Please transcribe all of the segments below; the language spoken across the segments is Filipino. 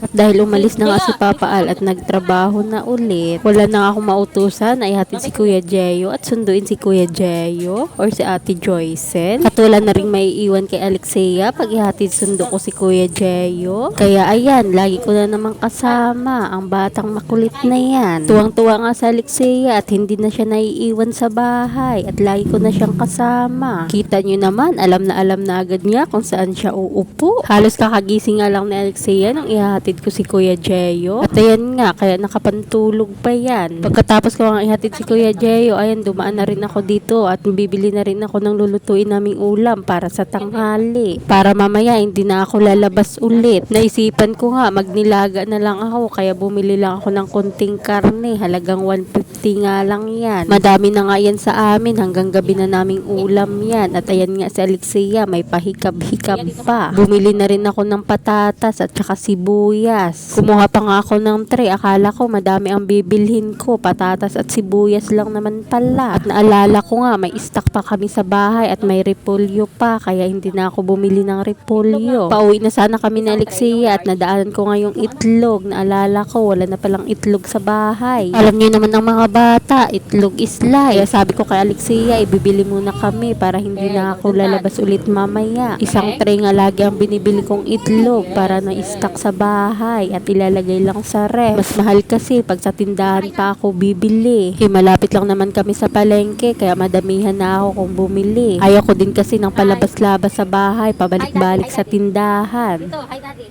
At dahil umalis na nga si Papa Al at nagtrabaho na ulit, wala na ako mautusan na ihatid si Kuya Jeyo at sunduin si Kuya Jeyo or si Ate Joycel. At wala na rin maiiwan kay Alexia pag ihatid sundo ko si Kuya Jeyo. Kaya ayan, lagi ko na naman kasama ang batang makulit na yan. Tuwang-tuwa nga sa Alexia at hindi na siya naiiwan sa bahay at lagi ko na siyang kasama. Kita nyo naman, alam na agad niya kung saan siya uupo. Halos kakagising nga lang ni Alexia nang ihatid ko si Kuya Jeyo. At ayan nga, kaya nakapantulog pa yan. Pagkatapos ko nga ihatid si Kuya Jeyo, ayan, dumaan na rin ako dito at bibili na rin ako ng lulutuin naming ulam para sa tanghali. Para mamaya hindi na ako lalabas ulit. Naisipan ko nga, magnilaga na lang ako, kaya bumili lang ako ng konting karne. Halagang 150 nga lang yan. Madami na nga yan sa amin, hanggang gabi na naming ulam yan. At ayan nga si Alexia, may pahikab-hikab pa. Bumili na rin ako ng patatas at saka sibuyas. Kumuha pa nga ako ng tray. Akala ko madami ang bibilhin ko. Patatas at sibuyas lang naman pala. At naalala ko nga may stock pa kami sa bahay at may repolyo pa. Kaya hindi na ako bumili ng repolyo. Pauwi na sana kami ni Alexia at nadaanan ko nga yung itlog. Naalala ko wala na palang itlog sa bahay. Alam niyo naman ng mga bata, itlog is life. Kaya sabi ko kay Alexia, ibibili muna kami para hindi na ako lalabas ulit mamaya. Isang tray nga lagi ang binibili kong itlog para na-stock sa bahay at ilalagay lang sa ref. Mas mahal kasi pag sa tindahan pa ako bibili. Malapit lang naman kami sa palengke kaya madamihan na ako kung bumili. Ayaw ko din kasi ng palabas-labas sa bahay, pabalik-balik sa tindahan. Hi, Daddy.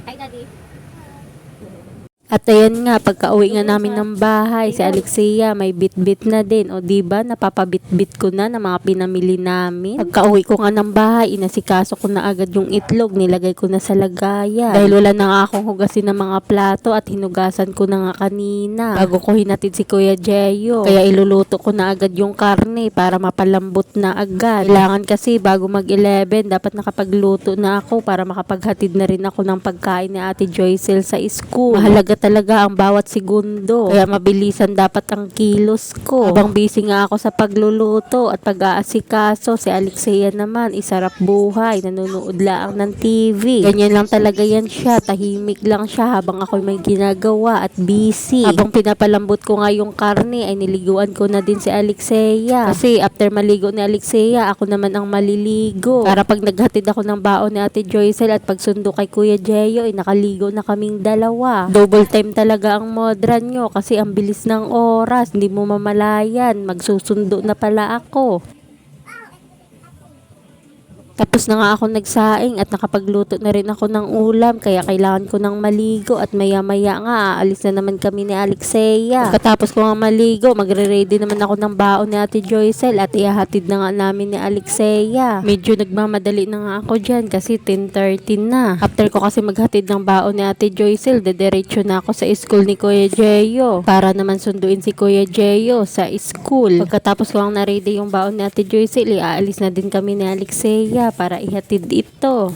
Hi, Daddy. At ayan nga, pagka-uwi nga namin ng bahay, si Alexia may bit-bit na din. O diba, napapabit-bit ko na ng mga pinamili namin. Pagka-uwi ko nga ng bahay, inasikaso ko na agad yung itlog, nilagay ko na sa lagayan. Dahil wala na nga akong hugasin ng mga plato at hinugasan ko na nga kanina. Bago ko hinatid si Kuya Jeyo. Kaya iluluto ko na agad yung karne para mapalambot na agad. Kailangan kasi bago mag-11, dapat nakapagluto na ako para makapaghatid na rin ako ng pagkain ni Ate Joycel sa school. Mahalaga talaga ang bawat segundo. Kaya mabilisan dapat ang kilos ko. Habang busy nga ako sa pagluluto at pag-aasikaso, si Alexia naman, isarap buhay, nanonood lang ng TV. Ganyan lang talaga yan siya. Tahimik lang siya habang ako may ginagawa at busy. Habang pinapalambot ko nga yung karne, ay niliguan ko na din si Alexia. Kasi after maligo ni Alexia, ako naman ang maliligo. Para pag naghatid ako ng baon ni Ate Joycel at pagsundo kay Kuya Jeyo, ay nakaligo na kaming dalawa. Double time talaga ang modran nyo kasi ang bilis ng oras, hindi mo mamalayan, magsusundo na pala ako. Tapos na nga ako nagsaing at nakapagluto na rin ako ng ulam kaya kailangan ko ng maligo at maya-maya nga aalis na naman kami ni Alexia. Pagkatapos ko nga maligo, magre-ready naman ako ng baon ni Ate Joycel at ihahatid na nga namin ni Alexia. Medyo nagmamadali na nga ako dyan kasi 10:30 na. After ko kasi maghatid ng baon ni Ate Joycel, dediretso na ako sa school ni Kuya Jeyo para naman sunduin si Kuya Jeyo sa school. Pagkatapos ko ang na-ready yung baon ni Ate Joycel, aalis na din kami ni Alexia para ihatid ito.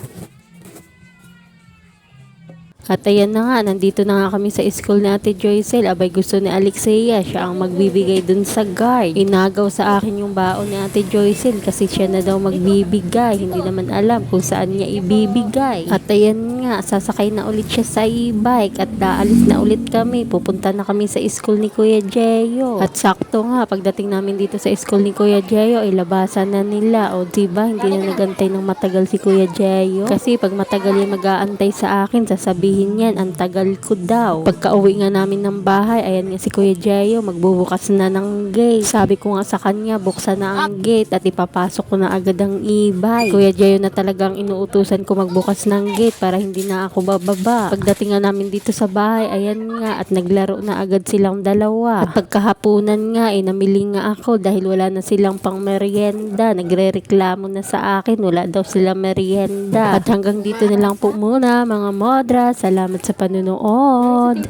At ayan na nga, nandito na nga kami sa school ni Ate Joycel. Abay gusto ni Alexia, siya ang magbibigay dun sa guard. Inagaw sa akin yung baon ni Ate Joycel kasi siya na daw magbibigay. Hindi naman alam kung saan niya ibibigay. At ayan nga, sasakay na ulit siya sa e-bike at daalis na ulit kami. Pupunta na kami sa school ni Kuya Jeyo. At sakto nga, pagdating namin dito sa school ni Kuya Jeyo, ay labasan na nila. O diba, hindi na nagantay ng matagal si Kuya Jeyo. Kasi pag matagal yung mag-aantay sa akin, sasabihin yan, ang tagal ko daw. Pagka-uwi nga namin ng bahay, ayan nga si Kuya Jeyo, magbubukas na ng gate. Sabi ko nga sa kanya, buksan na ang gate at ipapasok ko na agad ang e-bike. Kuya Jeyo na talagang inuutusan ko magbukas ng gate para hindi na ako bababa. Pagdating nga namin dito sa bahay, ayan nga, at naglaro na agad silang dalawa. At pagkahapunan nga, namili nga ako dahil wala na silang pang merienda. Nagre-reklamo na sa akin, wala daw silang merienda. At hanggang dito na lang po muna, mga modras. Salamat sa panunood.